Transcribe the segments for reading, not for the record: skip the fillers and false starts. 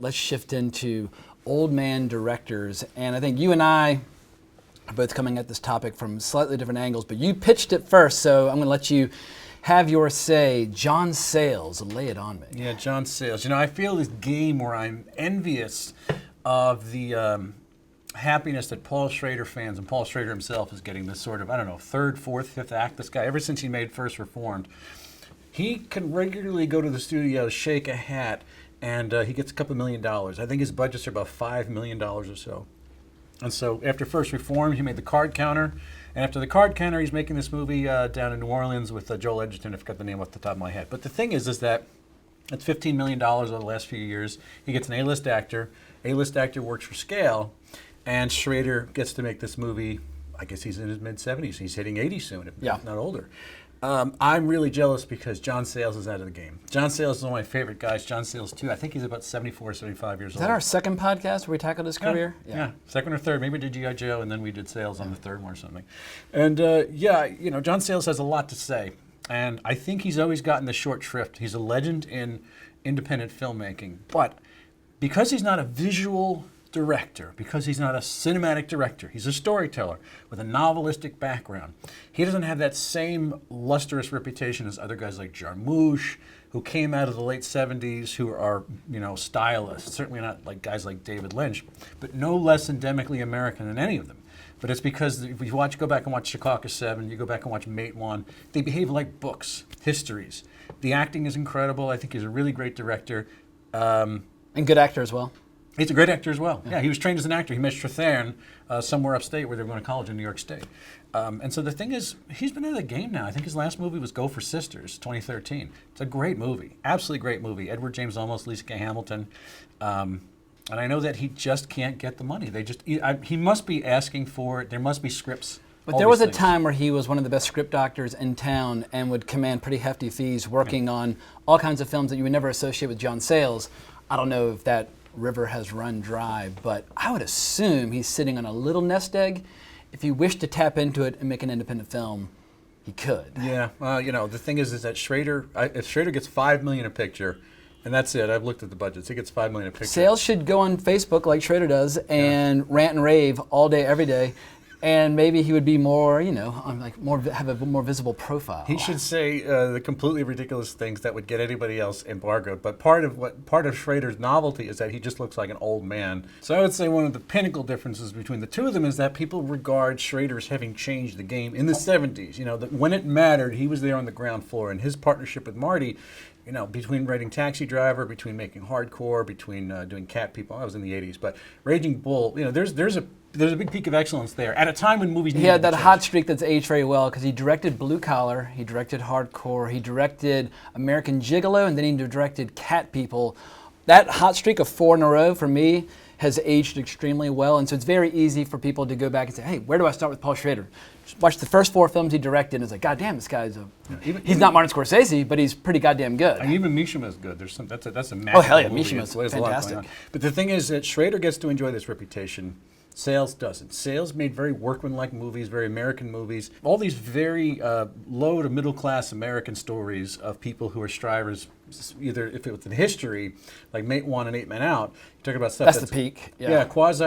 Let's shift into old man directors. And I think you and I are both coming at this topic from slightly different angles, but you pitched it first, so I'm going to let you have your say. John Sayles, lay it on me. Yeah, John Sayles. You know, I feel this game where I'm envious of the happiness that Paul Schrader fans, and Paul Schrader himself is getting this sort of, I don't know, third, fourth, fifth act. This guy, ever since he made First Reformed, he can regularly go to the studio, shake a hat, and he gets a couple $1 million. I think his budgets are about $5 million or so. And so after First Reformed, he made The Card Counter. And after The Card Counter, he's making this movie down in New Orleans with Joel Edgerton. I forgot the name off the top of my head. But the thing is that it's $15 million over the last few years. He gets an A-list actor. A-list actor works for scale. And Schrader gets to make this movie. I guess he's in his mid-70s. He's hitting 80 soon, if not older. I'm really jealous because John Sayles is out of the game. John Sayles is one of my favorite guys. John Sayles, too. I think he's about 74, 75 years old. Is that our second podcast where we tackled his career? Yeah, second or third. Maybe we did G.I. Joe, and then we did Sayles on the third one or something. And, you know, John Sayles has a lot to say. And I think he's always gotten the short shrift. He's a legend in independent filmmaking. But because he's not a visual director, because he's not a cinematic director, he's a storyteller with a novelistic background. He doesn't have that same lustrous reputation as other guys like Jarmusch, who came out of the late 70s, who are, you know, stylists. Certainly not like guys like David Lynch, but no less endemically American than any of them. But it's because if you go back and watch Chicago 7, you go back and watch Mate 1, they behave like books, histories. The acting is incredible. I think he's a really great director. And good actor as well. He's a great actor as well. Yeah, he was trained as an actor. He met Strathern somewhere upstate where they were going to college in New York State. And so the thing is, he's been in the game now. I think his last movie was Go for Sisters, 2013. It's a great movie, absolutely great movie. Edward James Olmos, Lisa K. Hamilton. And I know that he just can't get the money. He must be asking for it. There must be scripts. But there was a time where he was one of the best script doctors in town and would command pretty hefty fees working on all kinds of films that you would never associate with John Sayles. I don't know if that river has run dry, but I would assume he's sitting on a little nest egg. If he wished to tap into it and make an independent film, he could. Yeah, you know, the thing is that Schrader, if Schrader gets $5 million a picture, and that's it, I've looked at the budgets, he gets $5 million a picture. Sayles should go on Facebook like Schrader does and rant and rave all day, every day. And maybe he would be more, you know, have a more visible profile. He should say the completely ridiculous things that would get anybody else embargoed. But part of Schrader's novelty is that he just looks like an old man. So I would say one of the pinnacle differences between the two of them is that people regard Schrader as having changed the game in the 70s. You know, that when it mattered, he was there on the ground floor, and his partnership with Marty, you know, between writing Taxi Driver, between making Hardcore, between doing Cat People. I was in the 80s, but Raging Bull, you know, there's a big peak of excellence there at a time when movies. He had that hot streak that's aged very well because he directed Blue Collar, he directed Hardcore, he directed American Gigolo, and then he directed Cat People. That hot streak of 4 in a row for me has aged extremely well, and so it's very easy for people to go back and say, hey, where do I start with Paul Schrader? Just watch the first 4 films he directed, and it's like, God damn, this guy's he's not Martin Scorsese, but he's pretty goddamn good. And even Mishima is good. That's a massive oh hell yeah, movie. Mishima's fantastic. But the thing is that Schrader gets to enjoy this reputation. Sayles doesn't. Sayles made very workmanlike movies, very American movies. All these very low to middle class American stories of people who are strivers. Either if it was in history, like Mate 1 and 8 Men Out, you talk about stuff that's the peak. Yeah, quasi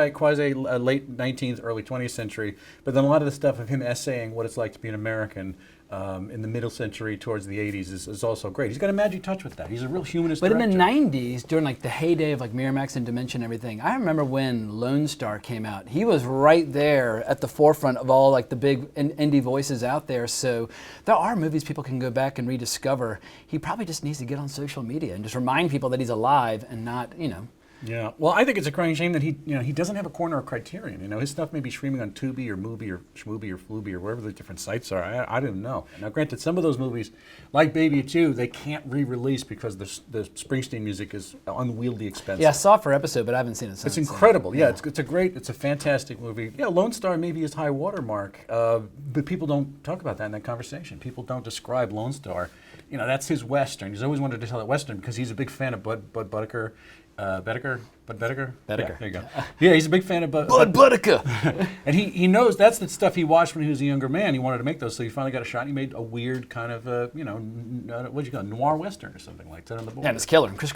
late 19th, early 20th century. But then a lot of the stuff of him essaying what it's like to be an American in the middle century towards the 80s is also great. He's got a magic touch with that. He's a real humanist director. But in the 90s, during like the heyday of like Miramax and Dimension and everything, I remember when Lone Star came out. He was right there at the forefront of all like the big indie voices out there. So there are movies people can go back and rediscover. He probably just needs to get on social media and just remind people that he's alive and not, you know. Yeah, well, I think it's a crying shame that he doesn't have a corner or Criterion. You know, his stuff may be streaming on Tubi or Mubi or Schmoobi or Flubi or wherever the different sites are. I don't know. Now, granted, some of those movies, like Baby It's You, they can't re-release because the Springsteen music is unwieldy expensive. Yeah, I saw it for episode, but I haven't seen it since. It's incredible. Yeah, it's a fantastic movie. Yeah, Lone Star maybe his high watermark, but people don't talk about that in that conversation. People don't describe Lone Star. You know, that's his Western. He's always wanted to tell it Western because he's a big fan of Bud Buttaker. Bedecker. Bud Bedecker? Bedecker. Yeah, there you go. Yeah, he's a big fan of Bud Bedecker. And he knows that's the stuff he watched when he was a younger man. He wanted to make those, so he finally got a shot. And he made a weird kind of, what'd you call it, noir western or something like that on the board. Yeah, and it's killer. And Chris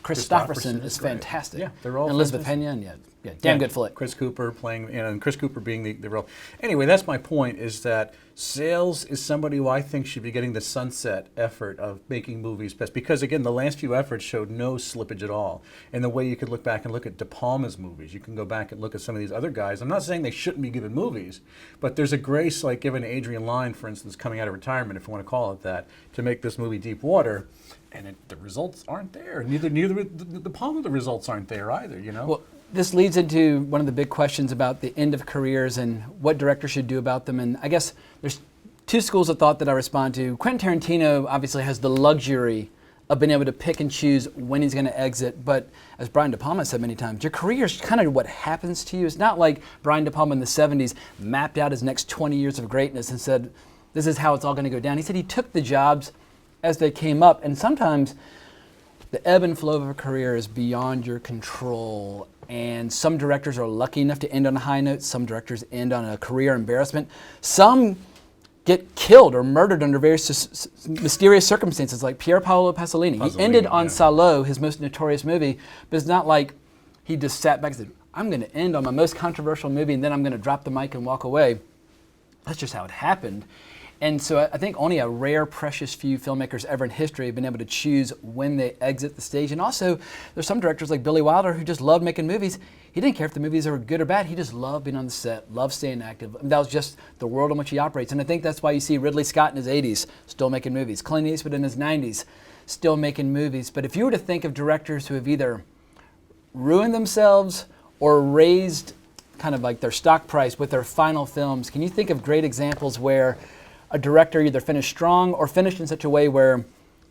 Christopherson is fantastic. Yeah, they're all and Elizabeth Pena, and damn good flick. Chris Cooper playing, and Chris Cooper being the role. Anyway, that's my point, is that Sayles is somebody who I think should be getting the sunset effort of making movies best. Because, again, the last few efforts showed no slippage at all. And the way you could look back and look at De Palma's movies, you can go back and look at some of these other guys. I'm not saying they shouldn't be given movies, but there's a grace like giving Adrian Lyne, for instance, coming out of retirement, if you want to call it that, to make this movie Deep Water. And the results aren't there. Neither De Palma, the results aren't there either, you know? Well, this leads into one of the big questions about the end of careers and what directors should do about them. And I guess there's two schools of thought that I respond to. Quentin Tarantino obviously has the luxury of being able to pick and choose when he's going to exit. But as Brian De Palma said many times, your career is kind of what happens to you. It's not like Brian De Palma in the 70s mapped out his next 20 years of greatness and said, this is how it's all going to go down. He said he took the jobs as they came up. And sometimes the ebb and flow of a career is beyond your control. And some directors are lucky enough to end on a high note. Some directors end on a career embarrassment. Some get killed or murdered under very mysterious circumstances, like Pier Paolo Pasolini. He ended on Salo, his most notorious movie, but it's not like he just sat back and said, I'm going to end on my most controversial movie and then I'm going to drop the mic and walk away. That's just how it happened. And so I think only a rare, precious few filmmakers ever in history have been able to choose when they exit the stage. And also, there's some directors like Billy Wilder who just loved making movies. He didn't care if the movies were good or bad. He just loved being on the set, loved staying active. That was just the world in which he operates. And I think that's why you see Ridley Scott in his 80s still making movies. Clint Eastwood in his 90s still making movies. But if you were to think of directors who have either ruined themselves or raised kind of like their stock price with their final films, can you think of great examples where a director either finished strong or finished in such a way where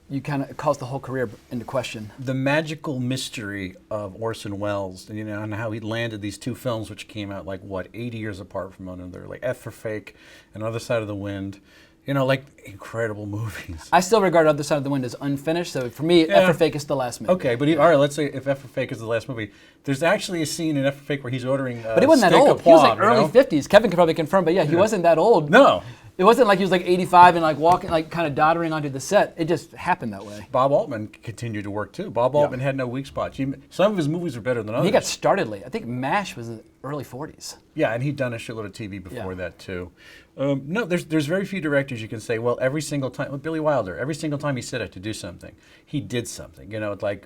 you kind of calls the whole career into question? The magical mystery of Orson Welles, and how he landed these two films which came out 80 years apart from one another, like F for Fake and Other Side of the Wind. Incredible movies. I still regard Other Side of the Wind as unfinished, so for me, F for Fake is the last movie. Okay, but all right, let's say if F for Fake is the last movie, there's actually a scene in F for Fake where he's ordering but he wasn't that old. He was like early 50s. Kevin could probably confirm, but he wasn't that old. No. It wasn't like he was 85 and walking, kind of doddering onto the set. It just happened that way. Bob Altman continued to work too. Bob Altman had no weak spots. Some of his movies were better than others. He got started late. I think MASH was in the early 40s. Yeah, and he'd done a shitload of TV before that too. No, there's very few directors you can say, well, every single time, Billy Wilder, every single time he set out to do something, he did something.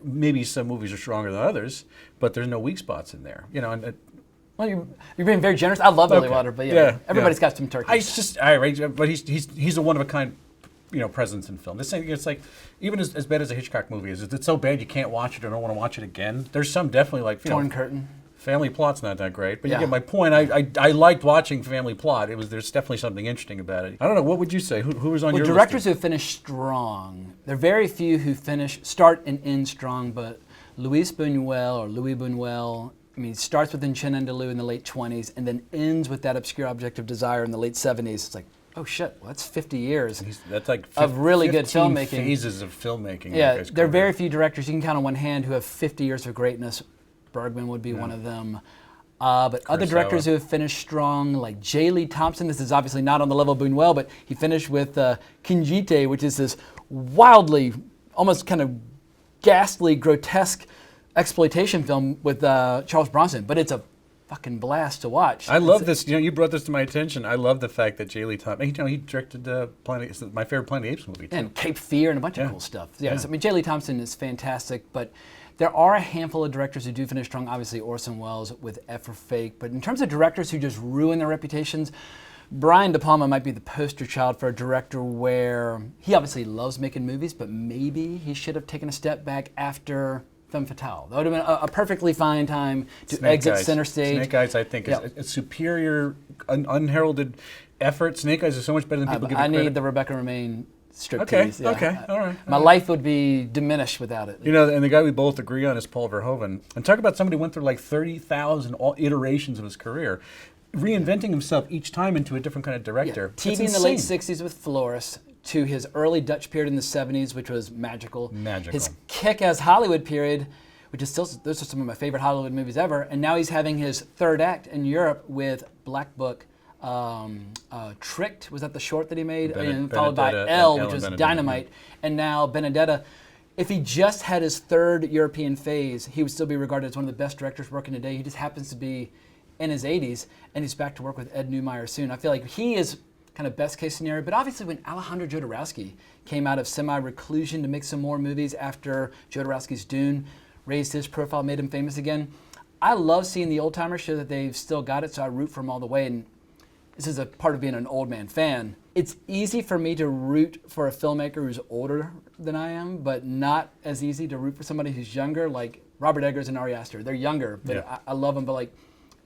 Maybe some movies are stronger than others, but there's no weak spots in there. Well, you're being very generous. I love Billy Wilder, but everybody's got some turkeys. But he's a one of a kind, presence in film. This thing, it's like even as bad as a Hitchcock movie is, it's so bad you can't watch it or don't want to watch it again. There's some definitely Torn Curtain. Family Plot's not that great, but you get my point. I liked watching Family Plot. There's definitely something interesting about it. I don't know. What would you say? Who was on your list? Directors who have finished strong. There are very few who start and end strong, but Louis Buñuel. I mean, it starts with Chien Andalou in the late 20s and then ends with That Obscure Object of Desire in the late 70s. It's like, oh shit, well, that's 50 years that's like of really good filmmaking. Phases of filmmaking. Yeah, there are very few directors you can count on one hand who have 50 years of greatness. Bergman would be one of them. But other directors who have finished strong, like J. Lee Thompson, this is obviously not on the level of Buñuel, but he finished with Kinjite, which is this wildly, almost kind of ghastly, grotesque exploitation film with Charles Bronson, but it's a fucking blast to watch. I love this. You brought this to my attention. I love the fact that J. Lee Thompson, he directed my favorite Planet of the Apes movie too. And Cape Fear and a bunch of cool stuff. So, J. Lee Thompson is fantastic, but there are a handful of directors who do finish strong. Obviously, Orson Welles with F for Fake. But in terms of directors who just ruin their reputations, Brian De Palma might be the poster child for a director where he obviously loves making movies, but maybe he should have taken a step back after Femme Fatale. That would have been a perfectly fine time to exit center stage. Snake Eyes, I think, is a superior, unheralded effort. Snake Eyes is so much better than people give it credit. I need the Rebecca Romaine striptease. Okay, all right. My life would be diminished without it. And the guy we both agree on is Paul Verhoeven. And talk about somebody who went through 30,000 iterations of his career, reinventing himself each time into a different kind of director. TV in the late 60s with Flores, to his early Dutch period in the 70s, which was magical. His kick-ass Hollywood period which is still, those are some of my favorite Hollywood movies ever. And now he's having his third act in Europe with Black Book. Tricked, was that the short that he made? And followed by Elle, which was dynamite. And now Benedetta. If he just had his third European phase, he would still be regarded as one of the best directors working today. He just happens to be in his 80s, and he's back to work with Ed Neumeyer soon. I feel like he is kind of best case scenario. But obviously when Alejandro Jodorowsky came out of semi-reclusion to make some more movies after Jodorowsky's Dune raised his profile, made him famous again, I love seeing the old-timers show that they've still got it, so I root for them all the way. And this is a part of being an old man fan. It's easy for me to root for a filmmaker who's older than I am, but not as easy to root for somebody who's younger, like Robert Eggers and Ari Aster. They're younger, but I love them, but like,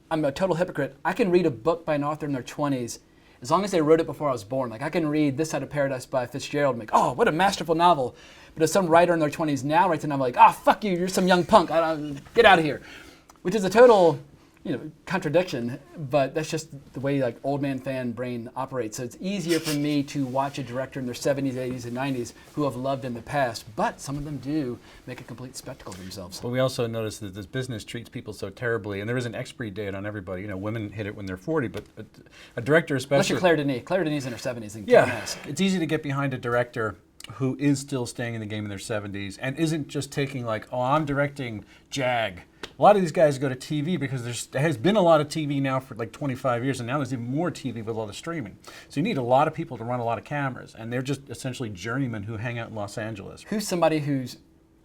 I'm a total hypocrite. I can read a book by an author in their 20s, as long as they wrote it before I was born. Like, I can read This Side of Paradise by Fitzgerald and be like, oh, what a masterful novel. But if some writer in their 20s now writes a novel like, fuck you, you're some young punk, get out of here. Which is a total, contradiction, but that's just the way like old man fan brain operates. So it's easier for me to watch a director in their 70s, 80s, and 90s who I've loved in the past, but some of them do make a complete spectacle of themselves. But we also notice that this business treats people so terribly, and there is an expiry date on everybody. Women hit it when they're 40, but a director especially... Unless you're Claire Denis. Claire Denis in her 70s. And it's easy to get behind a director who is still staying in the game in their 70s and isn't just taking like, I'm directing Jag. A lot of these guys go to TV because there has been a lot of TV now for like 25 years, and now there's even more TV with all the streaming. So you need a lot of people to run a lot of cameras, and they're just essentially journeymen who hang out in Los Angeles. Who's somebody who's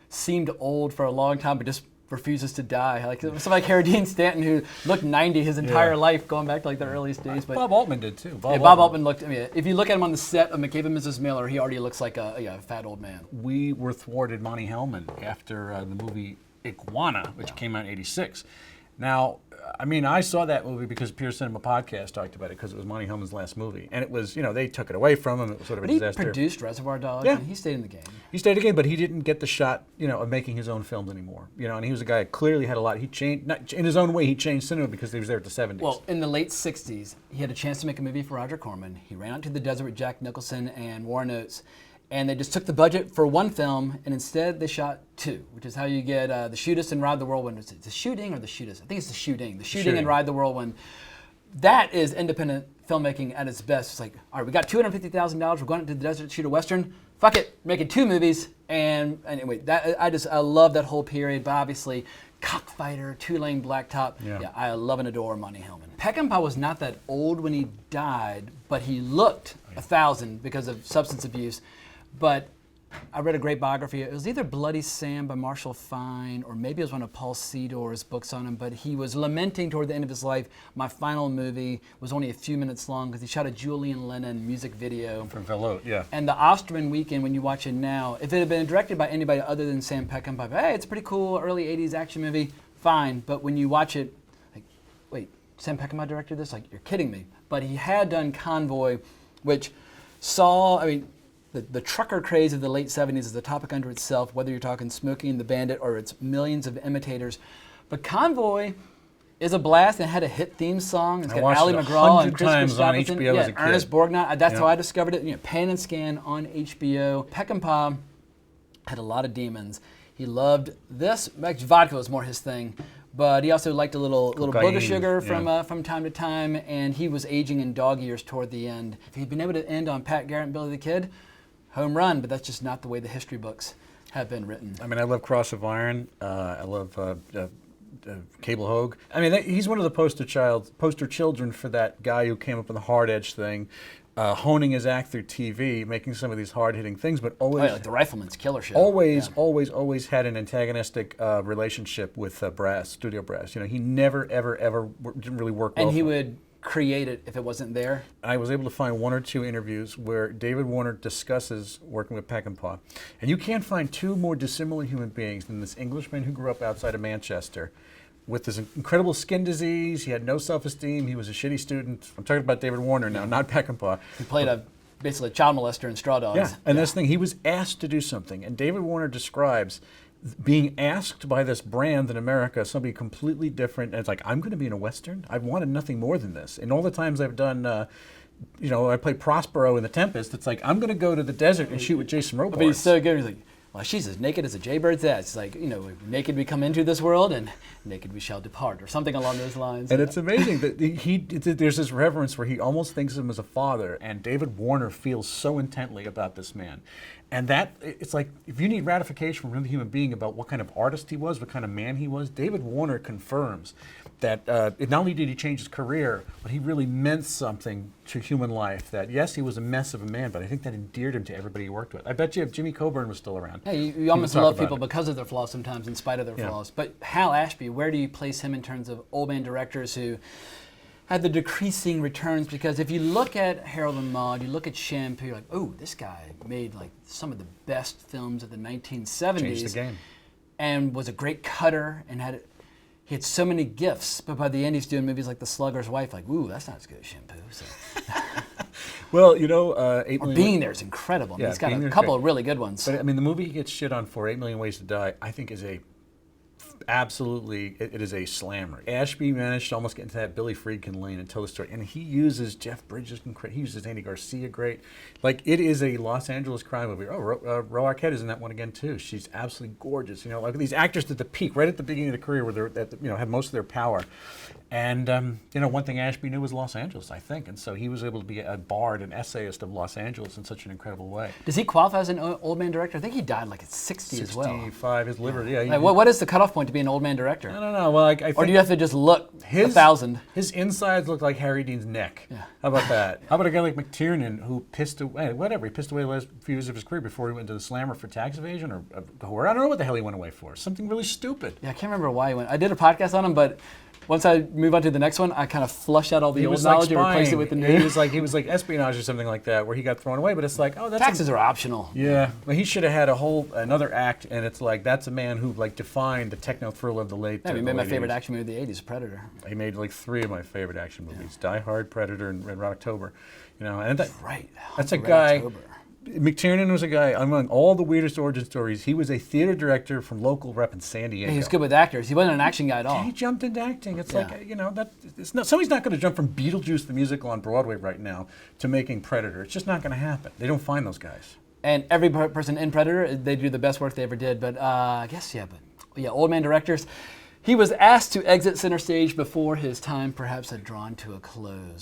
seemed old for a long time but just refuses to die? Like somebody like Carradine Stanton, who looked 90 his entire life, going back to like the earliest days. But Bob Altman did too. Bob Altman looked. If you look at him on the set of McCabe and Mrs. Miller, he already looks like a fat old man. We were thwarted Monte Hellman after the movie Iguana, which came out in '86. Now, I saw that movie because Pure Cinema Podcast talked about it because it was Monte Hellman's last movie. And it was, they took it away from him. It was sort of a disaster. He produced Reservoir Dogs, and he stayed in the game. He stayed in the game, but he didn't get the shot, of making his own films anymore. And he was a guy who clearly had a lot. He changed, in his own way, he changed cinema because he was there at the 70s. Well, in the late 60s, he had a chance to make a movie for Roger Corman. He ran out to the desert with Jack Nicholson and Warren Oates. And they just took the budget for one film, and instead they shot two, which is how you get The Shootist and Ride the Whirlwind. Is it the shooting or the shootist? I think it's the shooting. The shooting and Ride the Whirlwind. That is independent filmmaking at its best. It's like, all right, we got $250,000. We're going out to the desert to shoot a Western. Fuck it, making two movies. And anyway, I love that whole period. But obviously, Cockfighter, Two-Lane Blacktop. Yeah, I love and adore Monte Hellman. Peckinpah was not that old when he died, but he looked 1,000 because of substance abuse. But I read a great biography. It was either Bloody Sam by Marshall Fine, or maybe it was one of Paul Sedor's books on him, but he was lamenting toward the end of his life, my final movie was only a few minutes long because he shot a Julian Lennon music video. From Velote, yeah. And the Osterman Weekend, when you watch it now, if it had been directed by anybody other than Sam Peckinpah, hey, it's a pretty cool early 80s action movie, fine. But when you watch it, like, wait, Sam Peckinpah directed this? Like, you're kidding me. But he had done Convoy, which saw, the trucker craze of the late 70s is a topic unto itself, whether you're talking Smokey and the Bandit or its millions of imitators. But Convoy is a blast, and it had a hit theme song. It's got Ally McGraw and Chris Christopherson. Ernest Borgnine. That's how I discovered it. Pan and Scan on HBO. Peckinpah had a lot of demons. He loved this. Vodka was more his thing. But he also liked a little booger sugar from time to time, and he was aging in dog years toward the end. If he'd been able to end on Pat Garrett and Billy the Kid, home run, but that's just not the way the history books have been written. I love Cross of Iron. I love Cable Hogue. He's one of the poster children for that guy who came up with the hard edge thing, honing his act through TV, making some of these hard-hitting things, but always... like the Rifleman's Killer Show. Always had an antagonistic relationship with studio brass. He never, ever didn't really work well. And he would create it if it wasn't there. I was able to find one or two interviews where David Warner discusses working with Peckinpah. And you can't find two more dissimilar human beings than this Englishman who grew up outside of Manchester with this incredible skin disease. He had no self-esteem. He was a shitty student. I'm talking about David Warner now, not Peckinpah. He played basically a child molester in Straw Dogs. Yeah, and this thing, he was asked to do something. And David Warner describes being asked by this brand in America, somebody completely different, and it's like, I'm going to be in a Western? I've wanted nothing more than this. And all the times I've done, I played Prospero in The Tempest, it's like, I'm going to go to the desert and shoot with Jason Robards. But he's so good, he's like, well, she's as naked as a jaybird's ass. It's like, naked we come into this world, and naked we shall depart, or something along those lines. And it's amazing that there's this reverence where he almost thinks of him as a father, and David Warner feels so intently about this man. And that, it's like, if you need ratification from another human being about what kind of artist he was, what kind of man he was, David Warner confirms that not only did he change his career, but he really meant something to human life. That, yes, he was a mess of a man, but I think that endeared him to everybody he worked with. I bet you if Jimmy Coburn was still around. Yeah, you almost love people because of their flaws sometimes, in spite of their flaws. But Hal Ashby, where do you place him in terms of old man directors who had the decreasing returns? Because if you look at Harold and Maude, you look at Shampoo, you're like, oh, this guy made like some of the best films of the 1970s. Changed the game. And was a great cutter, and he had so many gifts, but by the end he's doing movies like The Slugger's Wife, like, ooh, that's not as good as Shampoo. So. Well, 8 Million... Being There is incredible. Yeah, he's got a couple of really good ones. But I mean, the movie he gets shit on for, 8 Million Ways to Die, I think is absolutely, it is a slammer. Ashby managed to almost get into that Billy Friedkin lane and tell the story. And he uses Jeff Bridges, he uses Andy Garcia great. Like, it is a Los Angeles crime movie. Oh, Ro Arquette is in that one again, too. She's absolutely gorgeous. Like these actors at the peak, right at the beginning of the career where they're, had most of their power. And, one thing Ashby knew was Los Angeles, I think. And so he was able to be a bard, an essayist of Los Angeles in such an incredible way. Does he qualify as an old man director? I think he died like at 60 as well. 65, his liver, Like, what is the cutoff point to be an old man director? I don't know. Well, I think, or do you have to just look 1,000? His insides look like Harry Dean's neck. Yeah. How about that? How about a guy like McTiernan who pissed away the last few years of his career before he went to the slammer for tax evasion or horror? I don't know what the hell he went away for. Something really stupid. Yeah, I can't remember why he went. I did a podcast on him, but once I move on to the next one, I kind of flush out all the old knowledge and replace it with the new. He was like espionage or something like that, where he got thrown away. But it's like, oh, that's taxes are optional. Yeah, well, he should have had another act, and it's like that's a man who defined the techno thriller of the late. Yeah, he made my favorite action movie of the '80s, Predator. He made like 3 of my favorite action movies: Die Hard, Predator, and Red October. And that's a guy. October. McTiernan was a guy, among all the weirdest origin stories, he was a theater director from local rep in San Diego. Yeah, he was good with actors. He wasn't an action guy at all. He jumped into acting. It's like, somebody's not going to jump from Beetlejuice the musical on Broadway right now to making Predator. It's just not going to happen. They don't find those guys. And every person in Predator, they do the best work they ever did. But I guess, old man directors. He was asked to exit center stage before his time perhaps had drawn to a close.